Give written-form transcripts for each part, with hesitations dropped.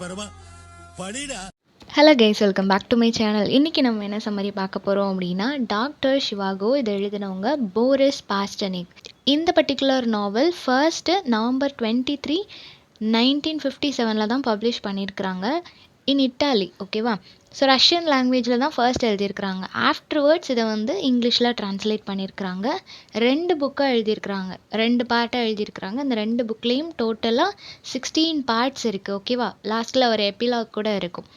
பரமா படிடா. Hello guys, welcome back to my channel. இன்றைக்கி நம்ம என்ன சம்மரி பார்க்க போகிறோம் அப்படின்னா, டாக்டர் ஷிவாகோ இதை எழுதினவங்க போரிஸ் பாஸ்டனிக். இந்த பர்டிகுலர் நாவல் ஃபர்ஸ்ட்டு நவம்பர் 23, 1957 தான் பப்ளிஷ் பண்ணியிருக்கிறாங்க இன் இட்டாலி. ஓகேவா? ஸோ ரஷ்யன் லாங்குவேஜில் தான் ஃபர்ஸ்ட் எழுதியிருக்கிறாங்க. ஆஃப்டர்வேர்ட்ஸ் இதை வந்து இங்கிலீஷில் ட்ரான்ஸ்லேட் பண்ணியிருக்கிறாங்க. 2 புக்காக எழுதியிருக்கிறாங்க, 2 பார்ட்டாக எழுதியிருக்கிறாங்க. அந்த 2 புக்லேயும் டோட்டலாக 16 பார்ட்ஸ் இருக்குது. ஓகேவா? லாஸ்ட்டில் ஒரு எபிலாக் கூட இருக்கும்.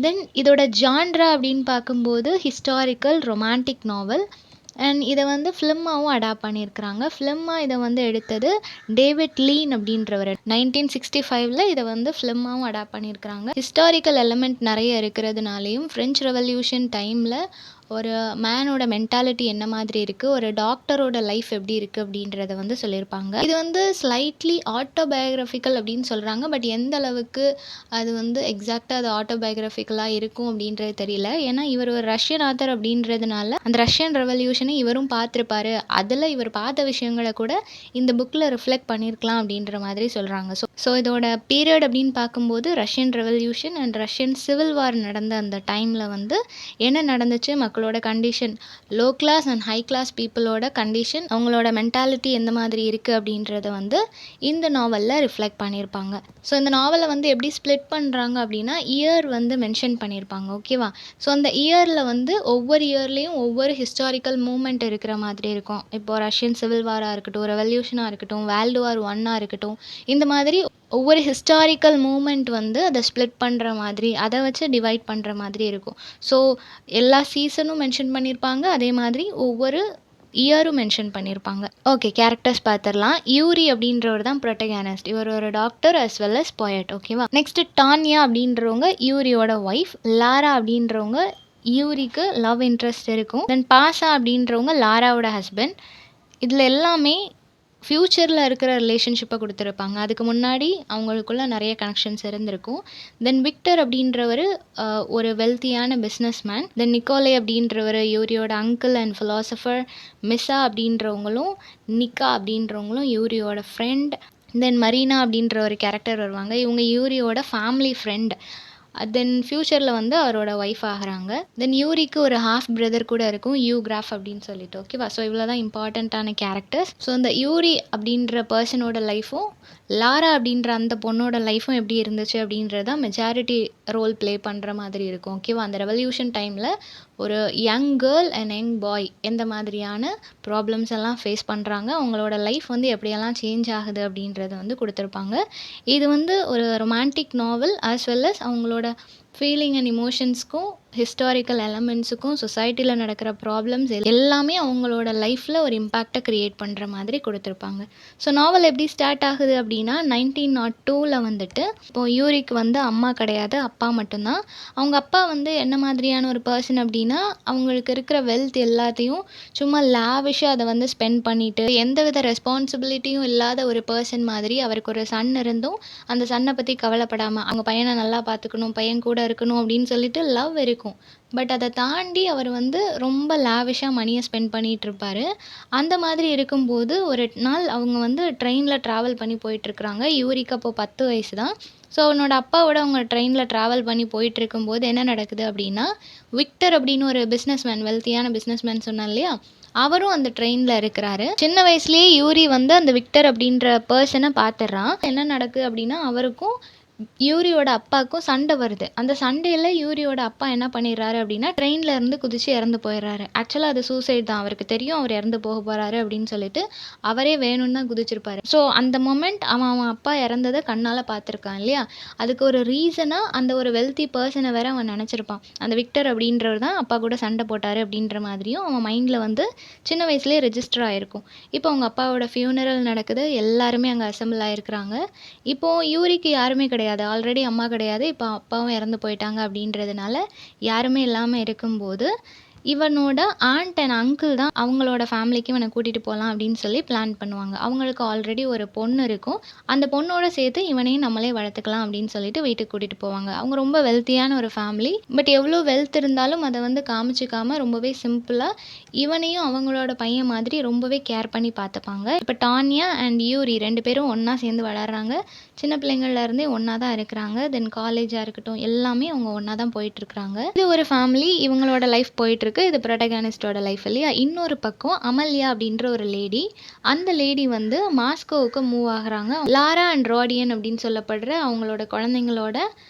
தென் இதோட ஜான்ரா அப்படின்னு பார்க்கும்போது ஹிஸ்டாரிக்கல் ரொமான்டிக் நாவல். அண்ட் இதை வந்து ஃபிலிமாகவும் அடாப்ட் பண்ணியிருக்கிறாங்க. ஃபிலிமாக இதை வந்து எடுத்தது டேவிட் லீன் அப்படின்றவர் 1965 இதை வந்து ஃபிலிமாகவும் அடாப்ட் பண்ணியிருக்கிறாங்க. ஹிஸ்டாரிக்கல் எலமெண்ட் நிறைய இருக்கிறதுனாலையும் ஃப்ரெஞ்ச் ரெவல்யூஷன் டைமில் ஒரு மேனோட மென்டாலிட்டி என்ன மாதிரி இருக்குது, ஒரு டாக்டரோட லைஃப் எப்படி இருக்குது அப்படின்றத வந்து சொல்லியிருப்பாங்க. இது வந்து ஸ்லைட்லி ஆட்டோபயோகிராஃபிக்கல் அப்படின்னு சொல்கிறாங்க. பட் எந்த அளவுக்கு அது வந்து எக்ஸாக்டாக அது ஆட்டோபயோகிராஃபிக்கலாக இருக்கும் அப்படின்றது தெரியல. ஏன்னா இவர் ஒரு ரஷ்யன் ஆத்தர் அப்படின்றதுனால அந்த ரஷ்யன் ரெவல்யூஷனை இவரும் பார்த்துருப்பாரு. அதில் இவர் பார்த்த விஷயங்களை கூட இந்த புக்கில் ரிஃப்ளெக்ட் பண்ணியிருக்கலாம் அப்படின்ற மாதிரி சொல்கிறாங்க. ஸோ இதோட பீரியட் அப்படின்னு பார்க்கும்போது Russian revolution and Russian civil war நடந்த அந்த டைமில் வந்து என்ன நடந்துச்சு, மக்களோட condition, low class and high class பீப்புளோட கண்டிஷன், அவங்களோட மென்டாலிட்டி எந்த மாதிரி இருக்குது அப்படின்றத வந்து இந்த நாவலில் ரிஃப்ளெக்ட் பண்ணியிருப்பாங்க. ஸோ இந்த நாவலை வந்து எப்படி ஸ்ப்ளிட் பண்ணுறாங்க அப்படின்னா இயர் வந்து மென்ஷன் பண்ணியிருப்பாங்க. ஓகேவா? ஸோ அந்த இயரில் வந்து ஒவ்வொரு இயர்லேயும் ஒவ்வொரு ஹிஸ்டாரிக்கல் மூமெண்ட் இருக்கிற மாதிரி இருக்கும். இப்போது ரஷ்யன் சிவில் வாராக இருக்கட்டும், ரெவல்யூஷனாக இருக்கட்டும், வேர்ல்டு வார் 1 இருக்கட்டும், இந்த மாதிரி ஒவ்வொரு ஹிஸ்டாரிக்கல் மூமெண்ட் வந்து அதை ஸ்ப்ளிட் பண்ணுற மாதிரி, அதை வச்சு டிவைட் பண்ணுற மாதிரி இருக்கும். ஸோ எல்லா சீசனும் மென்ஷன் பண்ணியிருப்பாங்க, அதே மாதிரி ஒவ்வொரு இயரும் மென்ஷன் பண்ணியிருப்பாங்க. ஓகே, கேரக்டர்ஸ் பார்த்துடலாம். யூரி அப்படின்றவர் தான் ப்ரொட்டகானிஸ்ட். இவர் ஒரு doctor as well as poet. ஓகேவா? நெக்ஸ்ட்டு டான்யா அப்படின்றவங்க யூரியோட ஒய்ஃப். லாரா அப்படின்றவங்க யூரிக்கு லவ் இன்ட்ரெஸ்ட் இருக்கும். தென் பாசா அப்படின்றவங்க லாராவோட ஹஸ்பண்ட். இதில் எல்லாமே ஃப்யூச்சரில் இருக்கிற ரிலேஷன்ஷிப்பை கொடுத்துருப்பாங்க. அதுக்கு முன்னாடி அவங்களுக்குள்ள நிறைய கனெக்ஷன்ஸ் இருந்திருக்கும். தென் விக்டர் அப்படின்றவர் ஒரு வெல்த்தியான பிஸ்னஸ் மேன். தென் நிக்கோலே அப்படின்றவர் யூரியோட அங்கிள் அண்ட் ஃபிலாசபர். மிஸ்ஸா அப்படின்றவங்களும் நிக்கா அப்படின்றவங்களும் யூரியோட ஃப்ரெண்ட். தென் மரீனா அப்படின்ற ஒரு கேரக்டர் வருவாங்க. இவங்க யூரியோட ஃபேமிலி ஃப்ரெண்ட். தென் ஃப்யூச்சரில் வந்து அவரோட ஒய்ஃப் ஆகிறாங்க. தென் யூரிக்கு ஒரு ஹாஃப் பிரதர் கூட இருக்கும், யூ கிராஃப் அப்படின்னு சொல்லிட்டு. ஓகேவா? ஸோ இவ்வளோ தான் இம்பார்ட்டண்ட்டான கேரக்டர்ஸ். ஸோ இந்த யூரி அப்படின்ற பர்சனோட லைஃப்பும் லாரா அப்படின்ற அந்த பொண்ணோட லைஃப்பும் எப்படி இருந்துச்சு அப்படின்றது தான் மெஜாரிட்டி ரோல் ப்ளே பண்ணுற மாதிரி இருக்கும். ஓகேவா? அந்த ரெவல்யூஷன் டைமில் ஒரு young girl and young boy எந்த மாதிரியான ப்ராப்ளம்ஸ் எல்லாம் ஃபேஸ் பண்ணுறாங்க, அவங்களோட லைஃப் வந்து எப்படியெல்லாம் சேஞ்ச் ஆகுது அப்படின்றத வந்து கொடுத்துருப்பாங்க. இது வந்து ஒரு ரொமான்டிக் நாவல் ஆஸ் வெல் அஸ் அவங்களோட ஃபீலிங் அண்ட் இமோஷன்ஸ்க்கும் ஹிஸ்டாரிக்கல் எலமெண்ட்ஸுக்கும் சொசைட்டியில் நடக்கிற ப்ராப்ளம்ஸ் எல்லாமே அவங்களோட லைஃப்பில் ஒரு இம்பேக்டை க்ரியேட் பண்ணுற மாதிரி கொடுத்துருப்பாங்க. ஸோ நாவல் எப்படி ஸ்டார்ட் ஆகுது அப்படின்னா 1902 வந்துட்டு இப்போது யூரிக்கு வந்து அம்மா கிடையாது, அப்பா மட்டும்தான். அவங்க அப்பா வந்து என்ன மாதிரியான ஒரு பர்சன் அப்படின்னா அவங்களுக்கு இருக்கிற வெல்த் எல்லாத்தையும் சும்மா லாவிஷாக அதை வந்து ஸ்பெண்ட் பண்ணிவிட்டு எந்தவித ரெஸ்பான்சிபிலிட்டியும் இல்லாத ஒரு பர்சன் மாதிரி. அவருக்கு ஒரு சன் இருந்தும் அந்த சன்னை பற்றி கவலைப்படாமல் அவங்க பையனை நல்லா பார்த்துக்கணும், பையன் கூட இருக்கணும் அப்படின்னு சொல்லிட்டு லவ் இருக்கும். பட் அதை தாண்டி அவர் வந்து ரொம்ப லாவிஷாக மணியை ஸ்பெண்ட் பண்ணிகிட்டு இருப்பார். அந்த மாதிரி இருக்கும்போது ஒரு நாள் அவங்க வந்து ட்ரெயினில் ட்ராவல் பண்ணி போயிட்டுருக்குறாங்க. யூரிக்கு அப்போது 10 வயசு தான். ஸோ அவனோட அப்பாவோட அவங்க ட்ரெயினில் ட்ராவல் பண்ணி போயிட்டுருக்கும்போது என்ன நடக்குது அப்படின்னா விக்டர் அப்படின்னு ஒரு பிஸ்னஸ்மேன், வெல்த்தியான பிஸ்னஸ்மேன் சொன்னேன் இல்லையா, அவரும் அந்த ட்ரெயினில் இருக்கிறாரு. சின்ன வயசுலேயே யூரி வந்து அந்த விக்டர் அப்படின்ற பர்சனை பார்த்துடுறான். என்ன நடக்குது அப்படின்னா அவருக்கும் யூரியோட அப்பாவுக்கும் சண்டை வருது. அந்த சண்டையில் யூரியோட அப்பா என்ன பண்ணிடுறாரு அப்படின்னா ட்ரெயினில் இருந்து குதித்து இறந்து போயிடுறாரு. ஆக்சுவலாக அது சூசைட் தான். அவருக்கு தெரியும் அவர் இறந்து போக போகிறாரு அப்படின்னு சொல்லிட்டு அவரே வேணும்னு தான் குதிச்சிருப்பாரு. ஸோ அந்த மொமெண்ட் அவன் அப்பா இறந்ததை கண்ணால் பார்த்துருக்கான் இல்லையா, அதுக்கு ஒரு ரீசனாக அந்த ஒரு வெல்த்தி பர்சனை வேற அவன் நினச்சிருப்பான். அந்த விக்டர் அப்படின்றவர் தான் அப்பா கூட சண்டை போட்டார் அப்படின்ற மாதிரியும் அவன் மைண்டில் வந்து சின்ன வயசுலேயே ரெஜிஸ்டர் ஆகிருக்கும். இப்போ அவங்க அப்பாவோட ஃபியூனரல் நடக்குது, எல்லாருமே அங்கே அசம்பிள் ஆகிருக்கிறாங்க. இப்போது யூரிக்கு யாருமே கிடையாது, ஆல்ரெடி அம்மா கிடையாது, இப்போ அப்பாவும் இறந்து போயிட்டாங்க அப்படின்றதுனால யாருமே இல்லாமல் இருக்கும்போது இவனோட ஆண்ட் அண்ட் அங்கிள் தான் அவங்களோட ஃபேமிலிக்கு இவனை கூட்டிகிட்டு போகலாம் அப்படின்னு சொல்லி பிளான் பண்ணுவாங்க. அவங்களுக்கு ஆல்ரெடி ஒரு பொண்ணு இருக்கும். அந்த பொண்ணோட சேர்த்து இவனையும் நம்மளே வளர்த்துக்கலாம் அப்படின்னு சொல்லிட்டு வீட்டுக்கு கூட்டிகிட்டு போவாங்க. அவங்க ரொம்ப வெல்த்தியான ஒரு ஃபேமிலி. பட் எவ்வளோ வெல்த் இருந்தாலும் அதை வந்து காமிச்சிக்காம ரொம்பவே சிம்பிளாக இவனையும் அவங்களோட பையன் மாதிரி ரொம்பவே கேர் பண்ணி பார்த்துப்பாங்க. இப்போ டானியா அண்ட் யூரி 2 பேரும் ஒன்றா சேர்ந்து வளர்கிறாங்க. சின்ன பிள்ளைங்கள்லேருந்தே ஒன்றா தான் இருக்கிறாங்க. தென் காலேஜாக இருக்கட்டும் எல்லாமே அவங்க ஒன்றா தான் போயிட்டுருக்குறாங்க. இது ஒரு ஃபேமிலி, இவங்களோட லைஃப் போயிட்டுருக்கு. இது ப்ரொட்டகானிஸ்டோட லைஃப் இல்லையா. இன்னொரு பக்கம் அமல்யா அப்படின்ற ஒரு லேடி, அந்த லேடி வந்து மாஸ்கோவுக்கு மூவ் ஆகுறாங்க. லாரா அண்ட் ராடியன் அப்படின்னு சொல்லப்படுற அவங்களோட குழந்தைங்களோட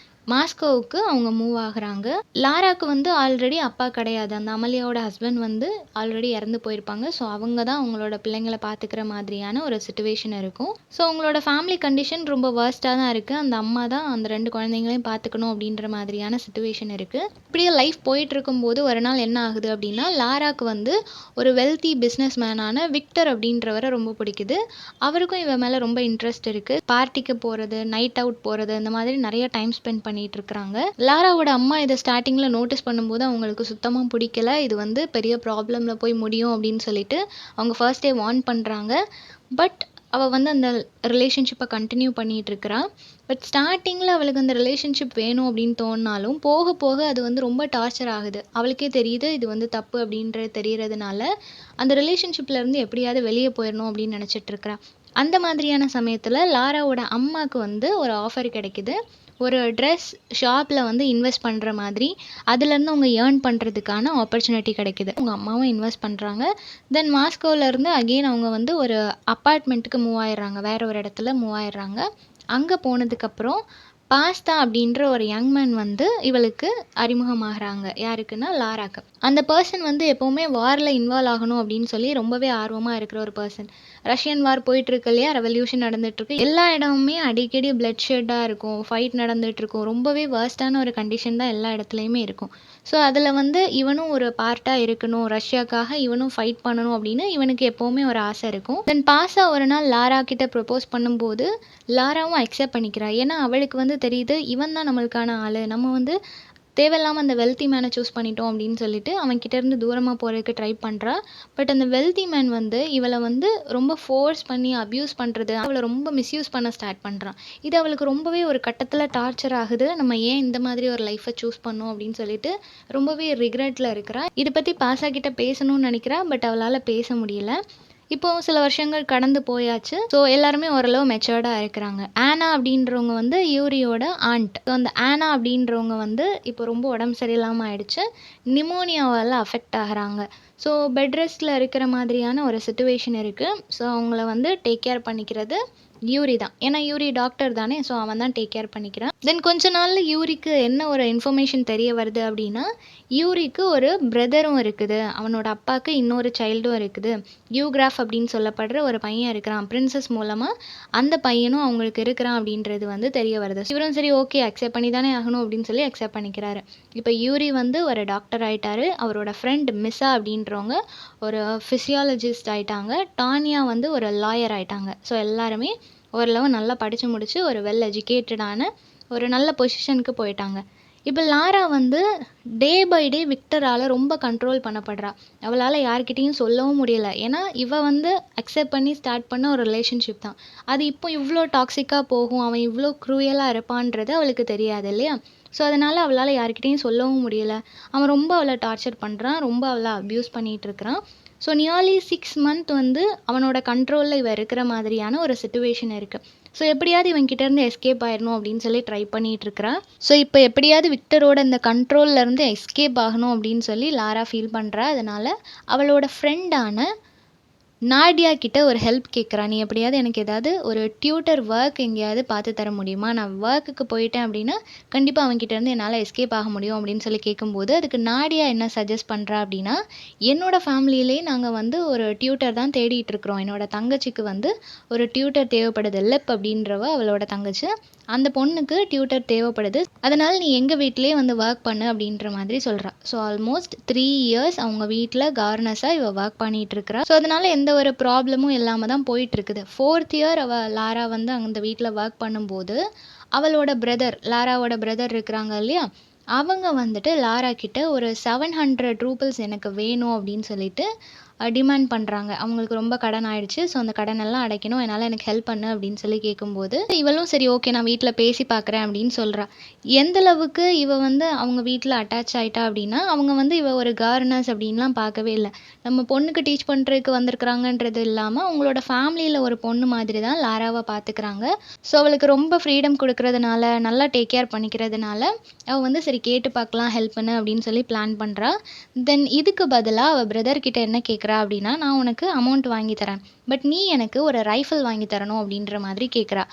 மாஸ்கோவுக்கு அவங்க மூவ் ஆகுறாங்க. லாராக்கு வந்து ஆல்ரெடி அப்பா கிடையாது. அந்த அமல்யாவோட ஹஸ்பண்ட் வந்து ஆல்ரெடி இறந்து போயிருப்பாங்க. ஸோ அவங்க தான் அவங்களோட பிள்ளைங்களை பார்த்துக்கிற மாதிரியான ஒரு சுச்சுவேஷன் இருக்கும். ஸோ அவங்களோட ஃபேமிலி கண்டிஷன் ரொம்ப வேர்ஸ்ட்டாக தான் இருக்குது. அந்த அம்மா தான் அந்த 2 குழந்தைங்களையும் பார்த்துக்கணும் அப்படின்ற மாதிரியான சுச்சுவேஷன் இருக்குது. இப்படியே லைஃப் போயிட்டு இருக்கும்போது ஒரு நாள் என்ன ஆகுது அப்படின்னா, லாராக்கு வந்து ஒரு வெல்த்தி பிஸ்னஸ் மேனான விக்டர் அப்படின்றவரை ரொம்ப பிடிக்குது. அவருக்கும் இவன் மேலே ரொம்ப இன்ட்ரெஸ்ட் இருக்குது. பார்ட்டிக்கு போகிறது, நைட் அவுட் போகிறது, இந்த மாதிரி நிறைய டைம் ஸ்பெண்ட் பண்ணிட்டு இருக்காங்க. லாராவோட அம்மா இதை ஸ்டார்டிங்கில் நோட்டீஸ் பண்ணும்போது அவங்களுக்கு சுத்தமாக பிடிக்கல. இது வந்து பெரிய ப்ராப்ளமில் போய் முடியும் அப்படின்னு சொல்லிட்டு அவங்க ஃபர்ஸ்டே வார்ன் பண்ணுறாங்க. பட் அவள் வந்து அந்த ரிலேஷன்ஷிப்பை கண்டினியூ பண்ணிகிட்டு இருக்கிறா. பட் ஸ்டார்டிங்கில் அவளுக்கு அந்த ரிலேஷன்ஷிப் வேணும் அப்படின்னு தோணினாலும் போக போக அது வந்து ரொம்ப டார்ச்சர் ஆகுது. அவளுக்கே தெரியுது இது வந்து தப்பு அப்படின்றது தெரியறதுனால அந்த ரிலேஷன்ஷிப்லேருந்து எப்படியாவது வெளியே போயிடணும் அப்படின்னு நினச்சிட்டு இருக்கிறா. அந்த மாதிரியான சமயத்தில் லாராவோட அம்மாவுக்கு வந்து ஒரு ஆஃபர் கிடைக்குது. ஒரு ட்ரெஸ் ஷாப்பில் வந்து இன்வெஸ்ட் பண்ணுற மாதிரி, அதுலேருந்து அவங்க ஏர்ன் பண்ணுறதுக்கான ஆப்பர்ச்சுனிட்டி கிடைக்குது. அவங்க அம்மாவும் இன்வெஸ்ட் பண்ணுறாங்க. தென் மாஸ்கோவிலேருந்து அகெயின் அவங்க வந்து ஒரு அப்பார்ட்மெண்ட்டுக்கு மூவ் ஆயிடுறாங்க. வேற ஒரு இடத்துல மூவ் ஆயிடுறாங்க. அங்கே போனதுக்கப்புறம் பாஸ்தா அப்படின்ற ஒரு யங் மேன் வந்து இவளுக்கு அறிமுகமாகறாங்க. யாருக்குன்னா லாராக்கு. அந்த பர்சன் வந்து எப்போவுமே வாரில் இன்வால்வ் ஆகணும் அப்படின்னு சொல்லி ரொம்பவே ஆர்வமாக இருக்கிற ஒரு பர்சன். ரஷ்யன் வார் போயிட்டுருக்கு இல்லையா, ரெவல்யூஷன் நடந்துகிட்ருக்கு. எல்லா இடமுமே அடிக்கடி பிளட் ஷெட்டாக இருக்கும், ஃபைட் நடந்துகிட்ருக்கும். ரொம்பவே வேர்ஸ்டான ஒரு கண்டிஷன் தான் எல்லா இடத்துலையுமே இருக்கும். ஸோ அதில் வந்து இவனும் ஒரு பார்ட்டாக இருக்கணும், ரஷ்யாக்காக இவனும் ஃபைட் பண்ணணும் அப்படின்னு இவனுக்கு எப்போவுமே ஒரு ஆசை இருக்கும். தென் பாஸா ஒரு நாள் லாரா கிட்ட ப்ரப்போஸ் பண்ணும்போது லாராவும் அக்செப்ட் பண்ணிக்கிறா. ஏன்னா அவளுக்கு வந்து தெரியுது இவன் தான் நம்மளுக்கான ஆள், நம்ம வந்து தேவையில்லாமல் அந்த வெல்த்தி மேனை சூஸ் பண்ணிட்டோம் அப்படின்னு சொல்லிட்டு அவன்கிட்டேருந்து தூரமாக போகிறதுக்கு ட்ரை பண்ணுறா. பட் அந்த வெல்த்தி மேன் வந்து இவளை வந்து ரொம்ப ஃபோர்ஸ் பண்ணி அப்யூஸ் பண்ணுறது, அவளை ரொம்ப மிஸ்யூஸ் பண்ண ஸ்டார்ட் பண்ணுறான். இது அவளுக்கு ரொம்பவே ஒரு கட்டத்தில் டார்ச்சர் ஆகுது. நம்ம ஏன் இந்த மாதிரி ஒரு லைஃப்பை சூஸ் பண்ணோம் அப்படின்னு சொல்லிட்டு ரொம்பவே ரிக்ரெட்டில் இருக்கிறா. இதை பற்றி பாஸா கிட்ட பேசணும்னு நினைக்கிறா. பட் அவளால் பேச முடியல. இப்போ சில வருஷங்கள் கடந்து போயாச்சு. ஸோ எல்லாருமே ஓரளவு மெச்சூர்டாக இருக்கிறாங்க. ஆனா அப்படின்றவங்க வந்து யூரியோட ஆண்ட். ஸோ அந்த ஆனா அப்படின்றவங்க வந்து இப்போ ரொம்ப உடம்பு சரியில்லாமல் ஆயிடுச்சு. நிமோனியாவால் அஃபெக்ட் ஆகுறாங்க. ஸோ பெட் ரெஸ்ட்டில் இருக்கிற மாதிரியான ஒரு சுச்சுவேஷன் இருக்குது. ஸோ அவங்கள வந்து டேக் கேர் பண்ணிக்கிறது யூரி தான். ஏன்னா யூரி டாக்டர் தானே. ஸோ அவன் தான் டேக் கேர் பண்ணிக்கிறான். தென் கொஞ்ச நாளில் யூரிக்கு என்ன ஒரு இன்ஃபர்மேஷன் தெரிய வருது அப்படின்னா, யூரிக்கு ஒரு பிரதரும் இருக்குது, அவனோட அப்பாவுக்கு இன்னொரு சைல்டும் இருக்குது. யூகிராஃப் அப்படின்னு சொல்லப்படுற ஒரு பையன் இருக்கிறான். பிரின்சஸ் மூலமாக அந்த பையனும் அவங்களுக்கு இருக்கிறான் அப்படின்றது வந்து தெரிய வருது. இவரும் சரி ஓகே அக்செப்ட் பண்ணி தானே ஆகணும் அப்படின்னு சொல்லி அக்செப்ட் பண்ணிக்கிறாரு. இப்போ யூரி வந்து ஒரு டாக்டர் ஆயிட்டாரு. அவரோட ஃப்ரெண்ட் மிஸ்ஸா அப்படின்றவங்க ஒரு ஃபிசியாலஜிஸ்ட் ஆயிட்டாங்க. டானியா வந்து ஒரு லாயர் ஆயிட்டாங்க. ஸோ எல்லாருமே ஓரளவு நல்லா படித்து முடித்து ஒரு வெல் எஜுகேட்டடான ஒரு நல்ல பொசிஷனுக்கு போயிட்டாங்க. இப்போ லாரா வந்து டே பை டே விக்டரால் ரொம்ப கண்ட்ரோல் பண்ணப்படுறா. அவளால் யார்கிட்டையும் சொல்லவும் முடியல. ஏன்னா இவ வந்து அக்செப்ட் பண்ணி ஸ்டார்ட் பண்ண ஒரு ரிலேஷன்ஷிப் தான். அது இப்போ இவ்வளோ டாக்ஸிக்காக போகும், அவன் இவ்வளோ க்ரூயலாக இருப்பான்றது அவளுக்கு தெரியாது இல்லையா. ஸோ அதனால் அவளால் யார்கிட்டையும் சொல்லவும் முடியல. அவன் ரொம்ப அவளை டார்ச்சர் பண்ணுறான், ரொம்ப அவளை அப்யூஸ் பண்ணிகிட்டு இருக்கிறான். ஸோ நியர்லி 6 மந்த் வந்து அவனோட கண்ட்ரோலில் இவ இருக்கிற மாதிரியான ஒரு சிச்சுவேஷன் இருக்குது. ஸோ எப்படியாவது இவன்கிட்டேருந்து எஸ்கேப் ஆயிடணும் அப்படின்னு சொல்லி ட்ரை பண்ணிகிட்டு இருக்கிறா. ஸோ இப்போ எப்படியாவது விக்டரோட இந்த கண்ட்ரோல்லேருந்து எஸ்கேப் ஆகணும் அப்படின்னு சொல்லி லாரா ஃபீல் பண்ணுறா. அதனால் அவளோட ஃப்ரெண்டான நாடியா கிட்ட ஒரு ஹெல்ப் கேட்குறா. நீ எப்படியாவது எனக்கு ஏதாவது ஒரு டியூட்டர் ஒர்க் எங்கேயாவது பார்த்து தர முடியுமா? நான் ஒர்க்குக்கு போயிட்டேன் அப்படின்னா கண்டிப்பாக அவன்கிட்டேருந்து என்னால் எஸ்கேப் ஆக முடியும் அப்படின்னு சொல்லி கேட்கும்போது, அதுக்கு நாடியா என்ன சஜஸ்ட் பண்ணுறா அப்படின்னா, என்னோட ஃபேமிலியிலே நாங்கள் வந்து ஒரு டியூட்டர் தான் தேடிட்டு இருக்கிறோம். என்னோட தங்கச்சிக்கு வந்து ஒரு டியூட்டர் தேவைப்படுது. லெப் அப்படின்றவ அவளோட தங்கச்சி. அந்த பொண்ணுக்கு டியூட்டர் தேவைப்படுது. அதனால் நீ எங்கள் வீட்டிலே வந்து ஒர்க் பண்ணு அப்படின்ற மாதிரி சொல்கிறா. ஸோ ஆல்மோஸ்ட் 3 இயர்ஸ் அவங்க வீட்டில் கவர்னஸாக இவள் ஒர்க் பண்ணிகிட்டு இருக்கிறா. ஸோ அதனால் எந்த ஒரு ப்ராப்ளமும் இல்லாமல் தான் போயிட்டுருக்குது. 4th இயர் லாரா வந்து அந்த வீட்டில் ஒர்க் பண்ணும்போது அவளோட பிரதர், லாராவோட பிரதர் இருக்கிறாங்க இல்லையா, அவங்க வந்துட்டு லாரா கிட்ட ஒரு 700 ரூபிள்ஸ் எனக்கு வேணும் அப்படின்னு சொல்லிட்டு டிமாண்ட் பண்ணுறாங்க. அவங்களுக்கு ரொம்ப கடன் ஆயிடுச்சு. ஸோ அந்த கடனெல்லாம் அடைக்கணும். அதனால் எனக்கு ஹெல்ப் பண்ணு அப்படின்னு சொல்லி கேட்கும்போது, இவளும் சரி ஓகே நான் வீட்ல பேசி பார்க்குறேன் அப்படின்னு சொல்றா. எந்த அளவுக்கு இவ வந்து அவங்க வீட்ல அட்டாச் ஆயிட்டா அப்படின்னா, அவங்க வந்து இவ ஒரு கவர்னஸ் அப்படின்லாம் பார்க்கவே இல்ல. நம்ம பொண்ணுக்கு டீச் பண்ணுறதுக்கு வந்திருக்கிறாங்கன்றது இல்லாம, அவங்களோட ஃபேமிலியில ஒரு பொண்ணு மாதிரி தான் லாராவ பார்த்துக்கிறாங்க. ஸோ அவளுக்கு ரொம்ப ஃப்ரீடம் குடுக்குறதுனால, நல்லா டேக் கேர் பண்ணிக்கிறதுனால, அவ வந்து சரி கேட்டு பார்க்கலாம் ஹெல்ப் பண்ணு அப்படின்னு சொல்லி பிளான் பண்றா. தென் இதுக்கு பதிலா அவ பிரதர் கிட்ட என்ன கேட்குறா அப்படின்னா, நான் உனக்கு அமௌண்ட் வாங்கி தரேன். பட் நீ எனக்கு ஒரு ரைஃபிள் வாங்கி தரணும் அப்படின்ற மாதிரி கேட்குறா.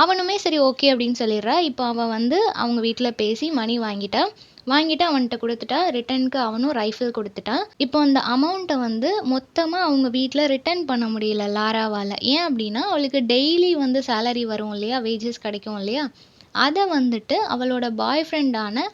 அவனுமே சரி ஓகே அப்படின்னு சொல்லிடுறா. இப்போ அவ வந்து அவங்க வீட்ல பேசி மணி வாங்கிட்டா. வாங்கிட்டு அவன்ட்ட குடுத்துட்டா. ரிட்டர்னுக்கு அவனும் ரைஃபிள் குடுத்துட்டான். இப்போ அந்த அமௌண்ட்ட வந்து மொத்தமா அவங்க வீட்ல ரிட்டர்ன் பண்ண முடியல லாராவால. ஏன் அப்படின்னா, அவளுக்கு டெய்லி வந்து சேலரி வரும் இல்லையா? வேஜஸ் கிடைக்கும் இல்லையா? அத வந்துட்டு அவளோட பாய் ஃப்ரெண்டான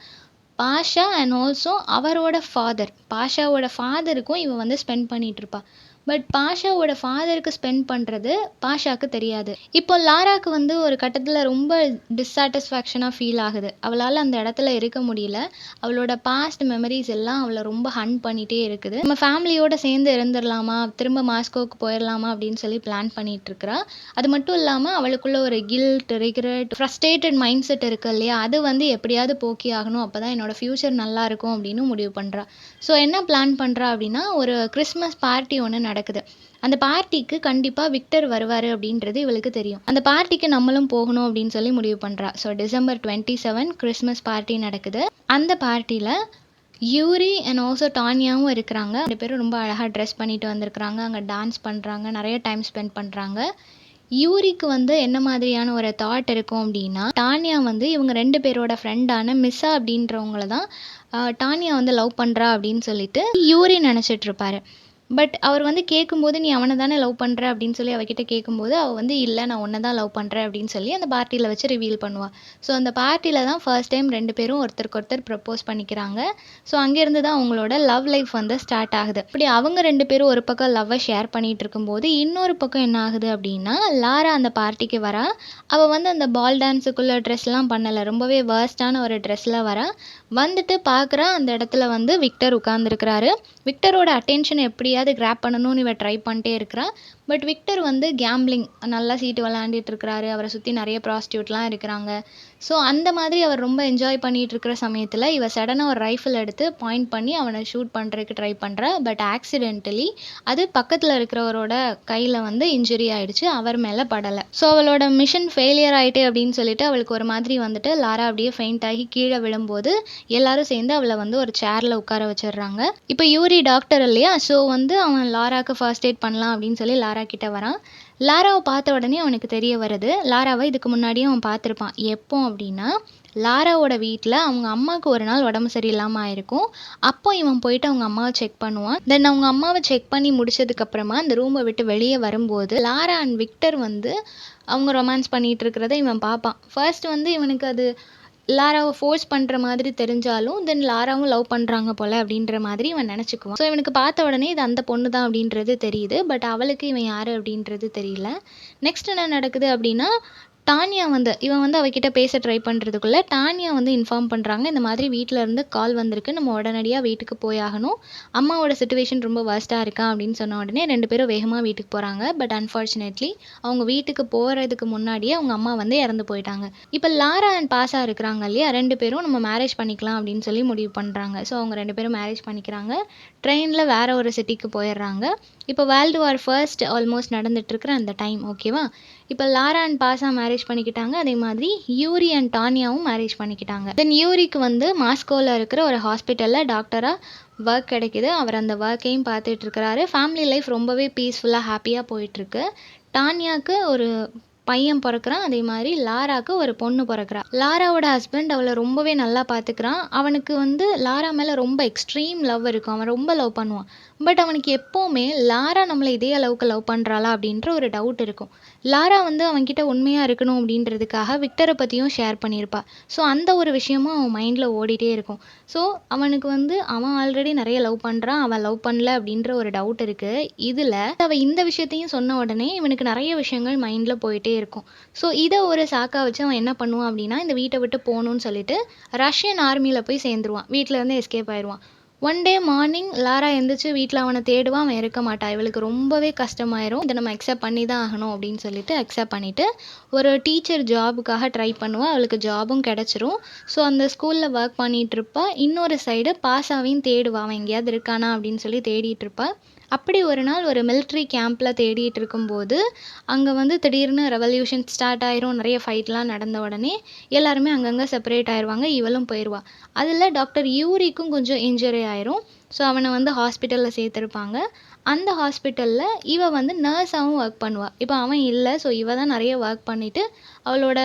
பாஷா அண்ட் ஆல்சோ அவரோட ஃபாதர். பாஷாவோட ஃபாதருக்கும் இவ வந்து ஸ்பெண்ட் பண்ணிட்டுருப்பா. பட் பாஷாவோட ஃபாதருக்கு ஸ்பெண்ட் பண்ணுறது பாஷாக்கு தெரியாது. இப்போ லாராக்கு வந்து ஒரு கட்டத்தில் ரொம்ப டிஸ்சாட்டிஸ்ஃபேக்ஷனாக ஃபீல் ஆகுது. அவளால் அந்த இடத்துல இருக்க முடியல. அவளோட பாஸ்ட் மெமரிஸ் எல்லாம் அவளை ரொம்ப ஹண்ட் பண்ணிகிட்டே இருக்குது. நம்ம ஃபேமிலியோடு சேர்ந்து இருந்துடலாமா, திரும்ப மாஸ்கோவுக்கு போயிடலாமா அப்படின்னு சொல்லி பிளான் பண்ணிட்டு இருக்கிறா. அது மட்டும் இல்லாமல் அவளுக்குள்ள ஒரு guilt, regret, frustrated mind set இருக்கு இல்லையா, அது வந்து எப்படியாவது போக்கி ஆகணும், அப்போ தான் என்னோட ஃப்யூச்சர் நல்லா இருக்கும் அப்படின்னு முடிவு பண்ணுறா. ஸோ என்ன பிளான் பண்ணுறா அப்படின்னா, ஒரு கிறிஸ்மஸ் பார்ட்டி ஒன்று நடக்குது. அந்த பார்ட்டிக்கு கண்டிப்பா விக்டர் வருவாரு அப்படின்றது இவளுக்கு தெரியும். அந்த பார்ட்டிக்கு நம்மளும் போகணும் அப்படின்னு சொல்லி முடிவு பண்றா. ஸோ டிசம்பர் 27 கிறிஸ்மஸ் பார்ட்டி நடக்குது. அந்த பார்ட்டியில யூரி அண்ட் ஆல்சோ டானியாவும் இருக்கிறாங்க. 2 பேரும் ரொம்ப அழகாக ட்ரெஸ் பண்ணிட்டு வந்திருக்கிறாங்க. அங்கே டான்ஸ் பண்ணுறாங்க, நிறைய டைம் ஸ்பெண்ட் பண்ணுறாங்க. யூரிக்கு வந்து என்ன மாதிரியான ஒரு தாட் இருக்கும் அப்படின்னா, டானியா வந்து இவங்க 2 பேரோட ஃப்ரெண்டான மிஸ்ஸா அப்படின்றவங்கள தான் டானியா வந்து லவ் பண்ணுறா அப்படின்னு சொல்லிட்டு யூரி நினச்சிட்டு இருப்பாரு. பட் அவர் வந்து கேட்கும்போது, "நீ அவனை தானே லவ் பண்ணுற?" அப்படின்னு சொல்லி அவகிட்ட கேட்கும்போது, அவள் வந்து, "இல்லை நான் உன்னை தான் லவ் பண்ணுறேன்" அப்படின்னு சொல்லி அந்த பார்ட்டியில் வச்சு ரிவீல் பண்ணுவாள். ஸோ அந்த பார்ட்டியில் தான் ஃபர்ஸ்ட் டைம் 2 பேரும் ஒருத்தருக்கு ஒருத்தர் ப்ரப்போஸ் பண்ணிக்கிறாங்க. ஸோ அங்கேருந்து தான் அவங்களோட லவ் லைஃப் வந்து ஸ்டார்ட் ஆகுது. இப்படி அவங்க 2 பேரும் ஒரு பக்கம் லவ்வை ஷேர் பண்ணிகிட்டு இருக்கும்போது, இன்னொரு பக்கம் என்ன ஆகுது அப்படின்னா, லாரா அந்த பார்ட்டிக்கு வரா. அவள் வந்து அந்த பால் டான்ஸுக்குள்ளே ட்ரெஸ்லாம் பண்ணலை, ரொம்பவே வேர்ஸ்டான ஒரு ட்ரெஸ்ஸில் வரா. வந்துட்டு பார்க்குறா, அந்த இடத்துல வந்து விக்டர் உட்கார்ந்துருக்கிறாரு. விக்டரோட அட்டென்ஷன் எப்படியாவது கிராப் பண்ணணும்னு இவ ட்ரை பண்ணிட்டே இருக்கிறா. பட் விக்டர் வந்து கேம்பிளிங் நல்லா சீட்டு விளையாண்டுட்டு இருக்கிறாரு. அவரை சுற்றி நிறைய ப்ராஸ்டியூட்லாம் இருக்கிறாங்க. ஸோ அந்த மாதிரி அவர் ரொம்ப என்ஜாய் பண்ணிட்டு இருக்கிற சமயத்தில் இவ சடனாக ஒரு ரைஃபிள் எடுத்து பாயிண்ட் பண்ணி அவனை ஷூட் பண்ணுறதுக்கு ட்ரை பண்ணுறா. பட் ஆக்சிடென்டலி அது பக்கத்தில் இருக்கிறவரோட கையில் வந்து இன்ஜுரி ஆயிடுச்சு. அவர் மேலே படலை. ஸோ அவளோட மிஷன் ஃபெயிலியர் ஆகிட்டே அப்படின்னு சொல்லிட்டு அவளுக்கு ஒரு மாதிரி வந்துட்டு லாரா அப்படியே ஃபெயிண்ட் ஆகி கீழே விழும்போது எல்லாரும் சேர்ந்து அவளை வந்து ஒரு சேர்ல உட்கார வச்சிடுறாங்க. இப்போ யூரி டாக்டர் இல்லையா, ஸோ வந்து அவன் லாராக்கு ஃபர்ஸ்ட் எய்ட் பண்ணலாம் அப்படின்னு சொல்லி லாரா கிட்ட வரான். லாராவை பார்த்த உடனே அவனுக்கு தெரிய வருது, லாராவை இதுக்கு முன்னாடியே அவன் பார்த்துருப்பான். எப்போ அப்படின்னா, லாராவோட வீட்டில் அவங்க அம்மாவுக்கு ஒரு நாள் உடம்பு சரியில்லாமல் ஆயிருக்கும். அப்போ இவன் போயிட்டு அவங்க அம்மாவை செக் பண்ணுவான். தென் அவங்க அம்மாவை செக் பண்ணி முடிச்சதுக்கப்புறமா அந்த ரூமை விட்டு வெளியே வரும்போது லாரா அண்ட் விக்டர் வந்து அவங்க ரொமான்ஸ் பண்ணிட்டு இருக்கிறத இவன் பார்ப்பான். ஃபர்ஸ்ட் வந்து இவனுக்கு அது லாராவை ஃபோர்ஸ் பண்ணுற மாதிரி தெரிஞ்சாலும், தென் லாராவும் லவ் பண்ணுறாங்க போல் அப்படின்ற மாதிரி இவன் நினச்சிக்குவான். ஸோ இவனுக்கு பார்த்த உடனே இது அந்த பொண்ணு தான் அப்படின்றது தெரியுது. பட் அவளுக்கு இவன் யார் அப்படின்றது தெரியல. நெக்ஸ்ட் என்ன நடக்குது அப்படின்னா, டானியா வந்து இவன் வந்து அவகிட்ட பேச ட்ரை பண்ணுறதுக்குள்ள டானியா வந்து இன்ஃபார்ம் பண்ணுறாங்க, இந்த மாதிரி வீட்டில் இருந்து கால் வந்திருக்கு, நம்ம உடனடியாக வீட்டுக்கு போயாகணும், அம்மாவோட சுச்சுவேஷன் ரொம்ப வர்ஸ்ட்டாக இருக்கா அப்படின்னு சொன்ன உடனே 2 பேரும் வேகமாக வீட்டுக்கு போகிறாங்க. பட் அன்ஃபார்ச்சுனேட்லி அவங்க வீட்டுக்கு போகிறதுக்கு முன்னாடியே அவங்க அம்மா வந்து இறந்து போயிட்டாங்க. இப்போ லாரா அண்ட் பாஷா இருக்கிறாங்க இல்லையா, 2 பேரும் நம்ம மேரேஜ் பண்ணிக்கலாம் அப்படின்னு சொல்லி முடிவு பண்ணுறாங்க. ஸோ அவங்க 2 பேரும் மேரேஜ் பண்ணிக்கிறாங்க. ட்ரெயினில் வேற ஒரு சிட்டிக்கு போயிடுறாங்க. இப்போ வேர்ல்டு வார் ஃபர்ஸ்ட் ஆல்மோஸ்ட் நடந்துட்டுருக்கிற அந்த டைம், ஓகேவா? இப்போ லாரா அண்ட் பாஷா மேரேஜ் பண்ணிக்கிட்டாங்க. அதே மாதிரி யூரி அண்ட் டானியாவும் மேரேஜ் பண்ணிக்கிட்டாங்க. தென் யூரிக்கு வந்து மாஸ்கோவில் இருக்கிற ஒரு ஹாஸ்பிட்டலில் டாக்டராக ஒர்க் கிடைக்கிது. அவர் அந்த ஒர்க்கையும் பார்த்துட்டு இருக்கிறாரு. ஃபேமிலி லைஃப் ரொம்பவே பீஸ்ஃபுல்லாக ஹாப்பியாக போயிட்டுருக்கு. டானியாவுக்கு ஒரு பையன் பிறக்கிறான். அதே மாதிரி லாராக்கு ஒரு பொண்ணு பிறக்கிறா. லாராவோட ஹஸ்பண்ட் அவளை ரொம்பவே நல்லா பார்த்துக்கிறான். அவனுக்கு வந்து லாரா மேலே ரொம்ப எக்ஸ்ட்ரீம் லவ் இருக்கும். அவன் ரொம்ப லவ் பண்ணுவான். பட் அவனுக்கு எப்போவுமே லாரா நம்மளை இதே அளவுக்கு லவ் பண்ணுறாளா அப்படின்ற ஒரு டவுட் இருக்கும். லாரா வந்து அவன்கிட்ட உண்மையாக இருக்கணும் அப்படின்றதுக்காக விக்டரை பற்றியும் ஷேர் பண்ணியிருப்பா. ஸோ அந்த ஒரு விஷயமும் அவன் மைண்டில் ஓடிட்டே இருக்கும். ஸோ அவனுக்கு வந்து அவன் ஆல்ரெடி நிறைய லவ் பண்ணுறான், அவன் லவ் பண்ணல அப்படின்ற ஒரு டவுட் இருக்குது. இதில் அவள் இந்த விஷயத்தையும் சொன்ன உடனே இவனுக்கு நிறைய விஷயங்கள் மைண்டில் போயிட்டே இருக்கும். ஸோ இதை ஒரு சாக்கா வச்சு அவன் என்ன பண்ணுவான் அப்படின்னா, இந்த வீட்டை விட்டு போகணும்னு சொல்லிட்டு ரஷ்யன் ஆர்மியில் போய் சேர்ந்துருவான். வீட்டில் இருந்து எஸ்கேப் ஆயிடுவான். ஒன் டே மார்னிங் லாரா எந்திரிச்சு வீட்டில் அவனை தேடுவான். அவன் இருக்க மாட்டான். இவளுக்கு ரொம்பவே கஷ்டமாயிரும். இதை நம்ம அக்செப்ட் பண்ணி தான் ஆகணும் அப்படின்னு சொல்லிட்டு அக்செப்ட் பண்ணிவிட்டு ஒரு டீச்சர் ஜாபுக்காக ட்ரை பண்ணுவாள். அவளுக்கு ஜாபும் கிடச்சிரும். ஸோ அந்த ஸ்கூலில் ஒர்க் பண்ணிகிட்டு இருப்பா. இன்னொரு சைடு பாசாவையும் தேடுவாள். அவன் எங்கேயாவது இருக்கானா அப்படின்னு சொல்லி தேடிட்டு இருப்பா. அப்படி ஒரு நாள் ஒரு மிலிட்ரி கேம்பில் தேடிட்டு இருக்கும்போது அங்கே வந்து திடீர்னு ரெவல்யூஷன் ஸ்டார்ட் ஆயிரும். நிறைய ஃபைட்லாம் நடந்த உடனே எல்லாருமே அங்கங்கே செப்பரேட் ஆயிடுவாங்க. இவளும் போயிடுவா. அதில் டாக்டர் யூரிக்கும் கொஞ்சம் இன்ஜுரி ஆயிரும். ஸோ அவனை வந்து ஹாஸ்பிட்டலில் சேர்த்துருப்பாங்க. அந்த ஹாஸ்பிட்டலில் இவ வந்து நர்ஸாகவும் ஒர்க் பண்ணுவாள். இப்போ அவன் இல்லை. ஸோ இவ தான் நிறைய ஒர்க் பண்ணிவிட்டு அவளோட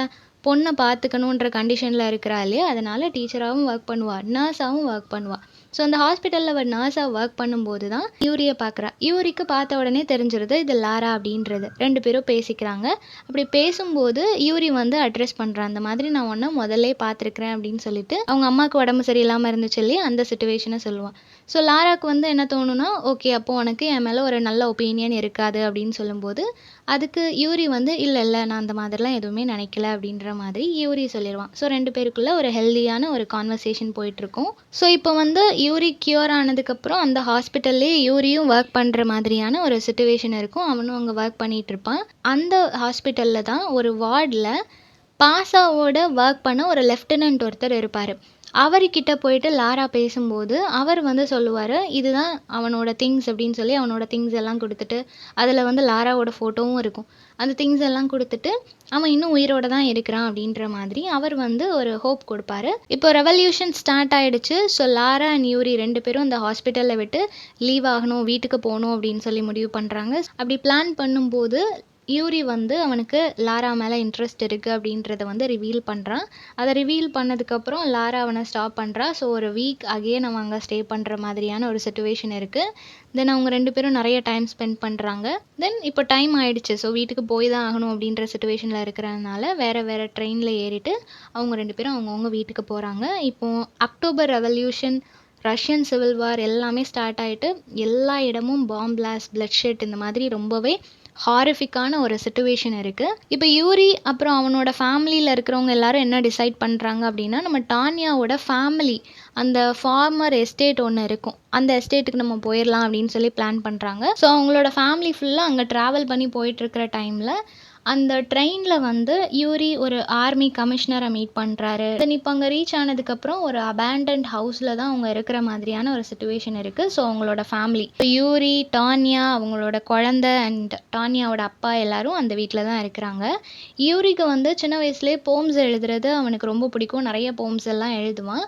பொண்ணை பார்த்துக்கணுன்ற கண்டிஷனில் இருக்கிறா இல்லையா, அதனால் டீச்சராகவும் ஒர்க் பண்ணுவாள், நர்ஸாகவும் ஒர்க் பண்ணுவாள். ஸோ அந்த ஹாஸ்பிட்டலில் அவள் நர்ஸாக ஒர்க் பண்ணும்போது தான் யூரியை பார்க்குறா. யூரிக்கு பார்த்த உடனே தெரிஞ்சிருது இது லாரா அப்படின்றது. 2 பேரும் பேசிக்கிறாங்க. அப்படி பேசும்போது யூரி வந்து அட்ரஸ் பண்ணுறான். அந்த மாதிரி நான் ஒன்றை முதல்ல பார்த்துருக்குறேன் அப்படின்னு சொல்லிட்டு அவங்க அம்மாவுக்கு உடம்பு சரியில்லாமல் இருந்துச்சு இல்லையா, அந்த சுச்சுவேஷனை சொல்லுவான். ஸோ லாராக்கு வந்து என்ன தோணுன்னா, ஓகே அப்போ உனக்கு என் மேலே ஒரு நல்ல ஒப்பீனியன் இருக்காது அப்படின்னு சொல்லும்போது அதுக்கு யூரி வந்து இல்லை நான் அந்த மாதிரிலாம் எதுவுமே நினைக்கல அப்படின்ற மாதிரி யூரி சொல்லிடுவான். ஸோ 2 பேருக்குள்ளே ஒரு ஹெல்தியான ஒரு கான்வர்சேஷன் போயிட்டுருக்கும். ஸோ இப்போ வந்து யூரி க்யூர் ஆனதுக்கப்புறம் அந்த ஹாஸ்பிட்டல்லே யூரியும் ஒர்க் பண்ணுற மாதிரியான ஒரு சுச்சுவேஷன் இருக்கும். அவனும் அங்கே ஒர்க் பண்ணிகிட்டு இருப்பான். அந்த ஹாஸ்பிட்டலில் தான் ஒரு வார்டில் பாசாவோட ஒர்க் பண்ண ஒரு லெஃப்டினன்ட் ஒருத்தர் இருப்பார். அவர்கிட்ட போயிட்டு லாரா பேசும்போது அவர் வந்து சொல்லுவார், இதுதான் அவனோட திங்ஸ் அப்படின்னு சொல்லி அவனோட திங்ஸ் எல்லாம் கொடுத்துட்டு அதில் வந்து லாராவோட ஃபோட்டோவும் இருக்கும். அந்த திங்ஸ் எல்லாம் கொடுத்துட்டு அவன் இன்னும் உயிரோட தான் இருக்கிறான் அப்படின்ற மாதிரி அவர் வந்து ஒரு ஹோப் கொடுப்பாரு. இப்போ ரெவல்யூஷன் ஸ்டார்ட் ஆயிடுச்சு. ஸோ லாரா அண்ட் யூரி 2 பேரும் அந்த ஹாஸ்பிட்டலை விட்டு லீவ் ஆகணும், வீட்டுக்கு போகணும் அப்படின்னு சொல்லி முடிவு பண்ணுறாங்க. அப்படி பிளான் பண்ணும்போது யூரி வந்து அவனுக்கு லாரா மேலே இன்ட்ரெஸ்ட் இருக்குது அப்படின்றத வந்து ரிவீல் பண்ணுறான். அதை ரிவீல் பண்ணதுக்கப்புறம் லாரா அவனை ஸ்டாப் பண்ணுறா. ஸோ ஒரு வீக் அகெயின் அவன் அங்கே ஸ்டே பண்ணுற மாதிரியான ஒரு சுச்சுவேஷன் இருக்குது. தென் அவங்க 2 பேரும் நிறைய டைம் ஸ்பெண்ட் பண்ணுறாங்க. தென் இப்போ டைம் ஆயிடுச்சு. ஸோ வீட்டுக்கு போய் தான் ஆகணும் அப்படின்ற சுச்சுவேஷனில் இருக்கிறதுனால வேறு ட்ரெயினில் ஏறிட்டு அவங்க 2 பேரும் அவங்கவுங்க வீட்டுக்கு போகிறாங்க. இப்போது அக்டோபர் ரெவல்யூஷன், ரஷ்யன் சிவில் வார் எல்லாமே ஸ்டார்ட் ஆகிட்டு எல்லா இடமும் பாம் பிளாஸ்ட், பிளட் ஷெட் இந்த மாதிரி ரொம்பவே ஹாரிஃபிக்கான ஒரு சுச்சுவேஷன் இருக்குது. இப்போ யூரி அப்புறம் அவனோட ஃபேமிலியில் இருக்கிறவங்க எல்லாரும் என்ன டிசைட் பண்ணுறாங்க அப்படின்னா, நம்ம டானியாவோட ஃபேமிலி அந்த ஃபார்மர் எஸ்டேட் ஒன்று இருக்கும், அந்த எஸ்டேட்டுக்கு நம்ம போயிடலாம் அப்படின்னு சொல்லி பிளான் பண்ணுறாங்க. ஸோ அவங்களோட ஃபேமிலி ஃபுல்லாக அங்கே ட்ராவல் பண்ணி போயிட்டுருக்கிற டைமில் அந்த ட்ரெயினில் வந்து யூரி ஒரு ஆர்மி கமிஷனரை மீட் பண்ணுறாரு. தென் இப்போ அங்கே ரீச் ஆனதுக்கப்புறம் ஒரு அபேண்டன்ட் ஹவுஸில் தான் அவங்க இருக்கிற மாதிரியான ஒரு சுச்சுவேஷன் இருக்குது. ஸோ அவங்களோட ஃபேமிலி யூரி, டானியா, அவங்களோட குழந்தை அண்ட் டானியாவோட அப்பா எல்லாரும் அந்த வீட்டில் தான் இருக்கிறாங்க. யூரிக்கு வந்து சின்ன வயசுலேயே போம்ஸ் எழுதுறது அவனுக்கு ரொம்ப பிடிக்கும். நிறைய போம்ஸ் எல்லாம் எழுதுவான்.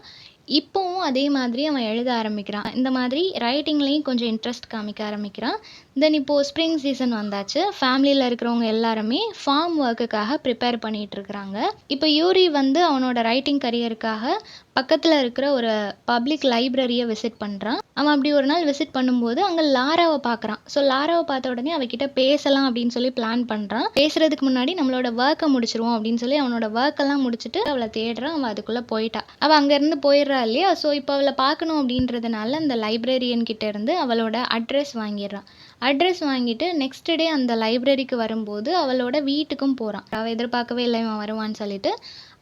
இப்போவும் அதே மாதிரி அவன் எழுத ஆரம்பிக்கிறான். இந்த மாதிரி ரைட்டிங்லேயும் கொஞ்சம் இன்ட்ரெஸ்ட் காமிக்க ஆரம்பிக்கிறான். தென் இப்போது ஸ்ப்ரிங் சீசன் வந்தாச்சு. ஃபேமிலியில் இருக்கிறவங்க எல்லாருமே ஃபார்ம் ஒர்க்குக்காக ப்ரிப்பேர் பண்ணிகிட்டு இருக்கிறாங்க. இப்போ யூரி வந்து அவனோட ரைட்டிங் கரியருக்காக பக்கத்தில் இருக்கிற ஒரு பப்ளிக் லைப்ரரியை விசிட் பண்ணுறான். அவன் அப்படி ஒரு நாள் விசிட் பண்ணும்போது அங்கே லாராவை பார்க்குறான். ஸோ லாராவை பார்த்த உடனே அவகிட்ட பேசலாம் அப்படின்னு சொல்லி பிளான் பண்ணுறான். பேசுறதுக்கு முன்னாடி நம்மளோட ஒர்க்கை முடிச்சிருவோம் அப்படின்னு சொல்லி அவனோட ஒர்க்கெல்லாம் முடிச்சுட்டு அவளை தேடுறான். அவள் அதுக்குள்ளே போயிட்டா. அவள் அங்கேருந்து போயிடுறா இல்லையா. ஸோ இப்போ அவளை பார்க்கணும் அப்படின்றதுனால அந்த லைப்ரரியன் கிட்ட இருந்து அவளோட அட்ரஸ் வாங்கிடுறான். அட்ரஸ் வாங்கிட்டு நெக்ஸ்ட் டே அந்த லைப்ரரிக்கு வரும்போது அவளோட வீட்டுக்கும் போகிறான். அவள் எதிர்பார்க்கவே இல்லை இவன் வருவான்னு சொல்லிட்டு.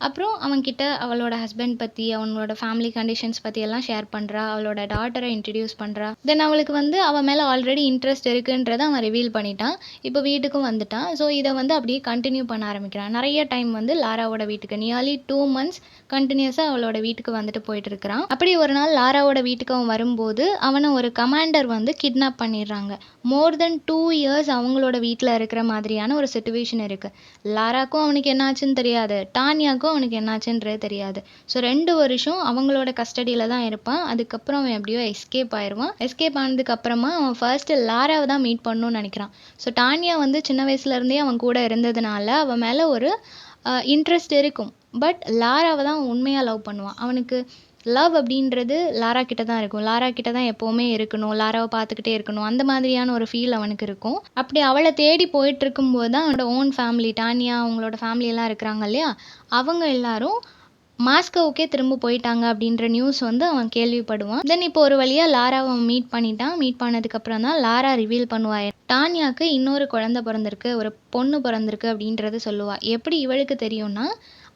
அப்புறம் அவன்கிட்ட அவளோட ஹஸ்பண்ட் பற்றி, அவனோட ஃபேமிலி கண்டிஷன்ஸ் பற்றி எல்லாம் ஷேர் பண்ணுறா. அவளோட டாட்டரை இன்ட்ரடியூஸ் பண்ணுறா. தென் அவளுக்கு வந்து அவன் மேலே ஆல்ரெடி இன்ட்ரெஸ்ட் இருக்குன்றதை அவன் ரிவீல் பண்ணிட்டான். இப்போ வீட்டுக்கும் வந்துட்டான். ஸோ இதை வந்து அப்படியே கண்டினியூ பண்ண ஆரம்பிக்கிறான். நிறைய டைம் வந்து லாராவோட வீட்டுக்கு நியர்லி 2 months கண்டினியூஸாக அவளோட வீட்டுக்கு வந்துட்டு போயிட்டு இருக்கிறான். அப்படி ஒரு நாள் லாராவோட வீட்டுக்கு அவன் வரும்போது அவனை ஒரு கமாண்டர் வந்து கிட்னாப் பண்ணிடுறாங்க. மோர் தென் 2 years அவங்களோட வீட்டில் இருக்கிற மாதிரியான ஒரு சுச்சுவேஷன் இருக்குது. லாராக்கும் அவனுக்கு என்னாச்சுன்னு தெரியாது, டானியாக்கும் அவனுக்கு என்னாச்சுன்றே தெரியாது. ஸோ 2 வருஷம் அவங்களோட கஸ்டடியில் தான் இருப்பான். அதுக்கப்புறம் அவன் எப்படியோ எஸ்கேப் ஆயிடுவான். எஸ்கேப் ஆனதுக்கு அப்புறமா அவன் ஃபர்ஸ்ட் லாராவை தான் மீட் பண்ணணும்னு நினைக்கிறான். ஸோ டானியா வந்து சின்ன வயசுலேருந்தே அவன் கூட இருந்ததுனால அவன் மேலே ஒரு இன்ட்ரெஸ்ட் இருக்கும். பட் லாராவை தான் உண்மையாக லவ் பண்ணுவான். அவனுக்கு லவ் அப்படின்றது லாரா கிட்ட தான் இருக்கும். லாரா கிட்ட தான் எப்போவுமே இருக்கணும், லாராவை பார்த்துக்கிட்டே இருக்கணும், அந்த மாதிரியான ஒரு ஃபீல் அவனுக்கு இருக்கும். அப்படி அவளை தேடி போயிட்டு இருக்கும்போது தான் அவனோட ஓன் ஃபேமிலி, டானியா அவங்களோட ஃபேமிலியெல்லாம் இருக்கிறாங்க இல்லையா, அவங்க எல்லாரும் மாஸ்கோவுக்கே திரும்ப போயிட்டாங்க அப்படின்ற நியூஸ் வந்து அவன் கேள்விப்படுவான். தென் இப்போ ஒரு வழியாக லாராவை அவன் மீட் பண்ணிட்டான். மீட் பண்ணதுக்கப்புறம் தான் லாரா ரிவீல் பண்ணுவா, டானியாவுக்கு இன்னொரு குழந்தை பிறந்திருக்கு, ஒரு பொண்ணு பிறந்திருக்கு அப்படின்றது சொல்லுவா. எப்படி இவளுக்கு தெரியும்னா,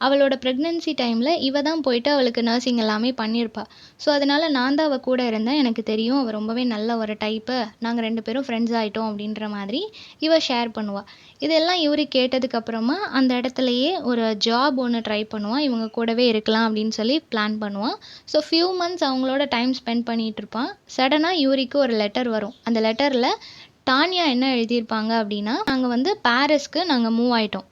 அவளோட ப்ரெக்னென்சி டைமில் இவ தான் போயிட்டு அவளுக்கு நர்சிங் எல்லாமே பண்ணியிருப்பா. ஸோ அதனால் நான் தான் அவள் கூட இருந்தேன், எனக்கு தெரியும், அவள் ரொம்பவே நல்ல ஒரு டைப்பு, நாங்கள் 2 பேரும் ஃப்ரெண்ட்ஸ் ஆகிட்டோம் அப்படின்ற மாதிரி இவள் ஷேர் பண்ணுவாள். இதெல்லாம் இவரு கேட்டதுக்கப்புறமா அந்த இடத்துலையே ஒரு ஜாப் ஒன்று ட்ரை பண்ணுவான், இவங்க கூடவே இருக்கலாம் அப்படின்னு சொல்லி பிளான் பண்ணுவான். ஸோ ஃபியூ மந்த்ஸ் அவங்களோட டைம் ஸ்பெண்ட் பண்ணிகிட்டு இருப்பான். சடனாக யூரிக்கு ஒரு லெட்டர் வரும். அந்த லெட்டரில் டானியா என்ன எழுதியிருப்பாங்க அப்படின்னா, நாங்கள் வந்து பாரிஸ்க்கு நாங்கள் மூவ் ஆயிட்டோம்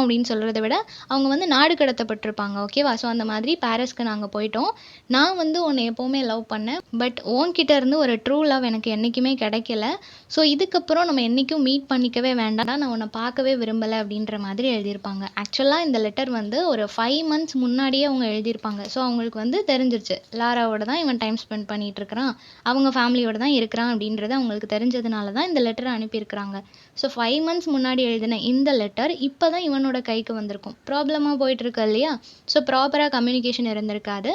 அப்படின்னு சொல்கிறத விட அவங்க வந்து நாடு கடத்தப்பட்டிருப்பாங்க, ஓகேவா. ஸோ அந்த மாதிரி பாரிஸ்க்கு நாங்கள் போயிட்டோம். நான் வந்து உன்னை எப்போவுமே லவ் பண்ணேன், பட் உன்கிட்ட இருந்து ஒரு ட்ரூ லவ் எனக்கு என்றைக்குமே கிடைக்கல. ஸோ இதுக்கப்புறம் நம்ம என்றைக்கும் மீட் பண்ணிக்கவே வேண்டாம், நான் உன்னை பார்க்கவே விரும்பலை அப்படின்ற மாதிரி எழுதியிருப்பாங்க. ஆக்சுவலாக இந்த லெட்டர் வந்து ஒரு 5 மந்த்ஸ் முன்னாடியே அவங்க எழுதியிருப்பாங்க. ஸோ அவங்களுக்கு வந்து தெரிஞ்சிருச்சு, லாராவோட தான் இவன் டைம் ஸ்பெண்ட் பண்ணிட்டு இருக்கிறான், அவங்க ஃபேமிலியோட தான் இருக்கிறான் அப்படின்றது அவங்களுக்கு தெரிஞ்சதுனால தான் இந்த லெட்டரை அனுப்பியிருக்கிறாங்க. ஸோ 5 மந்த்ஸ் முன்னாடி எழுதின இந்த லெட்டர் இப்போ தான் இவனோட கைக்கு வந்திருக்கும். ப்ராப்ளமாக போயிட்டு இருக்கு இல்லையா, ஸோ ப்ராப்பராக கம்யூனிகேஷன் இருந்திருக்காது.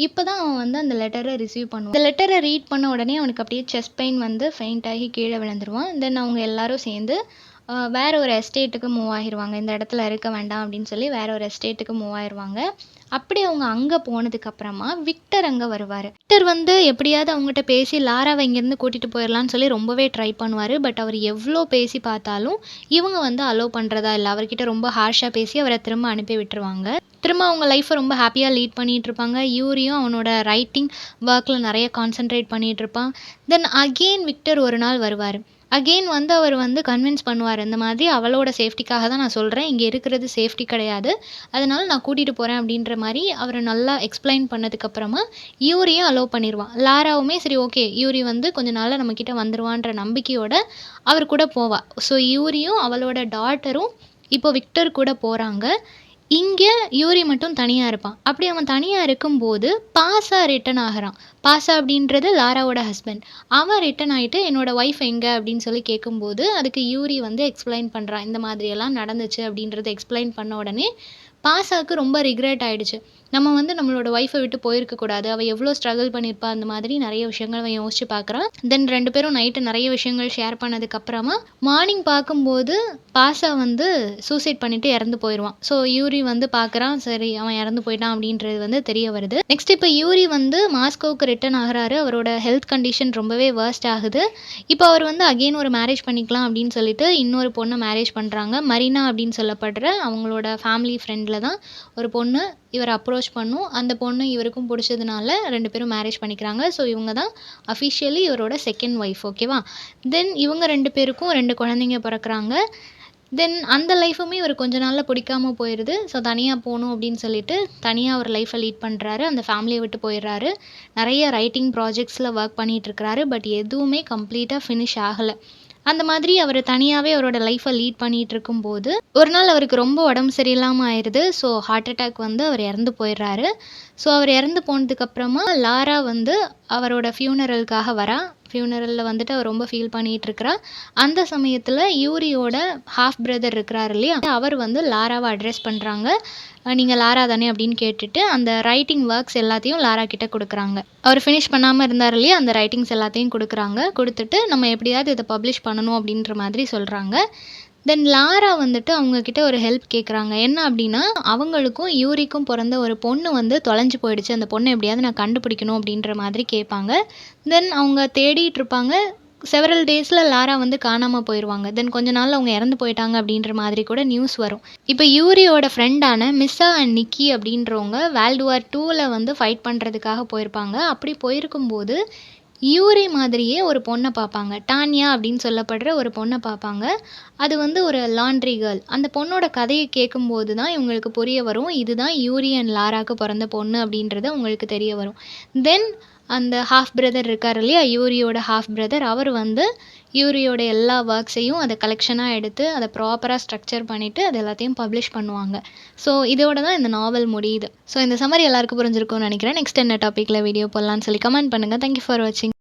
இப்போ தான் அவன் வந்து அந்த லெட்டரை ரிசீவ் பண்ணுவான். இந்த லெட்டரை ரீட் பண்ண உடனே அவனுக்கு அப்படியே செஸ்ட் பெயின் வந்து ஃபெயிண்ட் ஆகி கீழே விழுந்துருவான். தென் அவங்க எல்லாரும் சேர்ந்து வேற ஒரு எஸ்டேட்டுக்கு மூவ் ஆகிடுவாங்க. இந்த இடத்துல இருக்க வேண்டாம் அப்படின்னு சொல்லி வேற ஒரு எஸ்டேட்டுக்கு மூவ் ஆயிடுவாங்க. அப்படி அவங்க அங்கே போனதுக்கப்புறமா விக்டர் அங்கே வருவார். விக்டர் வந்து எப்படியாவது அவங்ககிட்ட பேசி லாராவை இங்கேருந்து கூட்டிகிட்டு போயிடலான்னு சொல்லி ரொம்பவே ட்ரை பண்ணுவார். பட் அவர் எவ்வளோ பேசி பார்த்தாலும் இவங்க வந்து அலோவ் பண்ணுறதா இல்லை. அவர்கிட்ட ரொம்ப ஹார்ஷாக பேசி அவரை திரும்ப அனுப்பி விட்டுருவாங்க. திரும்ப அவங்க லைஃப்பை ரொம்ப ஹாப்பியாக லீட் பண்ணிகிட்டு இருப்பாங்க. யூரியும் அவனோட ரைட்டிங் ஒர்க்கில் நிறைய கான்சென்ட்ரேட் பண்ணிகிட்டு இருப்பான். தென் அகெயின் விக்டர் ஒரு நாள் வருவார். அகெயின் வந்து அவர் வந்து கன்வின்ஸ் பண்ணுவார், இந்த மாதிரி அவளோட சேஃப்டிக்காக தான் நான் சொல்கிறேன், இங்கே இருக்கிறது சேஃப்டி கிடையாது, அதனால நான் கூட்டிகிட்டு போகிறேன் அப்படின்ற மாதிரி அவரை நல்லா எக்ஸ்பிளைன் பண்ணதுக்கப்புறமா யூரியும் அலோவ் பண்ணிடுவான். லாராவுமே சரி ஓகே, யூரி வந்து கொஞ்ச நாளில் நம்மக்கிட்ட வந்துடுவான்ற நம்பிக்கையோட அவர் கூட போவாள். ஸோ யூரியும் அவளோட டாட்டரும் இப்போ விக்டர் கூட போகிறாங்க. இங்கே யூரி மட்டும் தனியாக இருப்பான். அப்படி அவன் தனியாக இருக்கும்போது பாசா ரிட்டன் ஆகிறான். பாசா அப்படின்றது லாராவோட ஹஸ்பண்ட். அவன் ரிட்டன் ஆகிட்டு என்னோட ஒய்ஃப் எங்கே அப்படின்னு சொல்லி கேட்கும்போது அதுக்கு யூரி வந்து எக்ஸ்பிளைன் பண்ணுறான், இந்த மாதிரியெல்லாம் நடந்துச்சு அப்படின்றத எக்ஸ்பிளைன் பண்ண உடனே பாசாவுக்கு ரொம்ப ரிக்ரெட் ஆகிடுச்சு. நம்ம வந்து நம்மளோட ஒய்ஃபை விட்டு போயிருக்கக்கூடாது, அவள் எவ்வளோ ஸ்ட்ரகிள் பண்ணியிருப்பா, அந்த மாதிரி நிறைய விஷயங்கள் அவன் யோசிச்சு பார்க்குறான். தென் 2 பேரும் நைட்டு நிறைய விஷயங்கள் ஷேர் பண்ணதுக்கப்புறமா மார்னிங் பார்க்கும்போது பாசா வந்து சூசைட் பண்ணிவிட்டு இறந்து போயிடுவான். ஸோ யூரி வந்து பார்க்குறான், சரி அவன் இறந்து போயிட்டான் அப்படின்றது வந்து தெரிய வருது. நெக்ஸ்ட் இப்போ யூரி வந்து மாஸ்கோவுக்கு ரிட்டன் ஆகிறாரு. அவரோட ஹெல்த் கண்டிஷன் ரொம்பவே வேர்ஸ்ட் ஆகுது. இப்போ அவர் வந்து அகெயின் ஒரு மேரேஜ் பண்ணிக்கலாம் அப்படின்னு சொல்லிட்டு இன்னொரு பொண்ணை மேரேஜ் பண்ணுறாங்க. மரீனா அப்படின்னு சொல்லப்படுற அவங்களோட ஃபேமிலி ஃப்ரெண்டில் தான் ஒரு பொண்ணு இவர் அப்ரோச் பண்ணும். அந்த பொண்ணு இவருக்கும் பிடிச்சதுனால 2 பேரும் மேரேஜ் பண்ணிக்கிறாங்க. ஸோ இவங்க தான் அஃபிஷியலி இவரோட செகண்ட் ஒய்ஃப், ஓகேவா. தென் இவங்க 2 பேருக்கும் 2 குழந்தைங்க பிறக்கிறாங்க. தென் அந்த லைஃபுமே இவர் கொஞ்ச நாளில் பிடிக்காமல் போயிடுது. ஸோ தனியாக போகணும் அப்படின்னு சொல்லிட்டு தனியாக ஒரு லைஃப்பை லீட் பண்ணுறாரு. அந்த ஃபேமிலியை விட்டு போயிடுறாரு. நிறைய ரைட்டிங் ப்ராஜெக்ட்ஸில் ஒர்க் பண்ணிகிட்ருக்கிறாரு. பட் எதுவுமே கம்ப்ளீட்டாக ஃபினிஷ் ஆகலை. அந்த மாதிரி அவர் தனியாகவே அவரோட லைஃப்பை லீட் பண்ணிகிட்டு இருக்கும்போது ஒரு நாள் அவருக்கு ரொம்ப உடம்பு சரியில்லாமல் ஆயிடுது. ஸோ ஹார்ட் அட்டாக் வந்து அவர் இறந்து போயிடுறாரு. ஸோ அவர் இறந்து போனதுக்கப்புறமா லாரா வந்து அவரோட ஃபியூனரலுக்காக வரா. ஃபியூனரலில் வந்துட்டு அவர் ரொம்ப ஃபீல் பண்ணிகிட்டு இருக்கிறா. அந்த சமயத்தில் யூரியோட ஹாஃப் பிரதர் இருக்கிறார் இல்லையா, அவர் வந்து லாராவை அட்ரெஸ் பண்ணுறாங்க. நீங்கள் லாரா தானே அப்படின்னு கேட்டுட்டு அந்த ரைட்டிங் ஒர்க்ஸ் எல்லாத்தையும் லாரா கிட்ட கொடுக்குறாங்க. அவர் ஃபினிஷ் பண்ணாமல் இருந்தார் இல்லையா, அந்த ரைட்டிங்ஸ் எல்லாத்தையும் கொடுக்குறாங்க. கொடுத்துட்டு நம்ம எப்படியாவது இதை பப்ளிஷ் பண்ணணும் அப்படின்ற மாதிரி சொல்கிறாங்க. தென் லாரா வந்துட்டு அவங்கக்கிட்ட ஒரு ஹெல்ப் கேட்குறாங்க. என்ன அப்படின்னா, அவங்களுக்கும் யூரிக்கும் பிறந்த ஒரு பொண்ணு வந்து தொலைஞ்சு போயிடுச்சு, அந்த பொண்ணை எப்படியாவது நான் கண்டுபிடிக்கணும் அப்படின்ற மாதிரி கேட்பாங்க. தென் அவங்க தேடிட்டு இருப்பாங்க. செவரல் டேஸில் லாரா வந்து காணாமல் போயிடுவாங்க. தென் கொஞ்ச நாள் அவங்க இறந்து போயிட்டாங்க அப்படின்ற மாதிரி கூட நியூஸ் வரும். இப்போ யூரியோட ஃப்ரெண்டான மிஸ்ஸா அண்ட் நிக்கி அப்படின்றவங்க வேர்ல்டு வார் 2ல் வந்து ஃபைட் பண்ணுறதுக்காக போயிருப்பாங்க. அப்படி போயிருக்கும்போது யூரி மாதிரியே ஒரு பொண்ணை பார்ப்பாங்க. டானியா அப்படின்னு சொல்லப்படுற ஒரு பொண்ணை பார்ப்பாங்க. அது வந்து ஒரு லாண்ட்ரி கேர்ள். அந்த பொண்ணோட கதையை கேட்கும்போது தான் இவங்களுக்கு புரிய வரும், இதுதான் யூரி அண்ட் லாராக்கு பிறந்த பொண்ணு அப்படின்றது அவங்களுக்கு தெரிய வரும். தென் அந்த ஹாஃப் பிரதர் இருக்கார் இல்லையா, யூரியோட ஹாஃப் பிரதர், அவர் வந்து யூரியோட எல்லா ஒர்க்ஸையும் அதை கலெக்ஷனாக எடுத்து அதை ப்ராப்பராக ஸ்ட்ரக்சர் பண்ணிவிட்டு அது எல்லாத்தையும் பப்ளிஷ் பண்ணுவாங்க. ஸோ இதோட தான் இந்த நாவல் முடியுது. ஸோ இந்த சம்மரி எல்லாருக்கும் புரிஞ்சிருக்கும்னு நினைக்கிறேன். நெக்ஸ்ட் என்ன டாப்பிக்கில் வீடியோ போடலான்னு சொல்லி கமெண்ட் பண்ணுங்கள். தேங்க்யூ ஃபார் வாட்சிங்.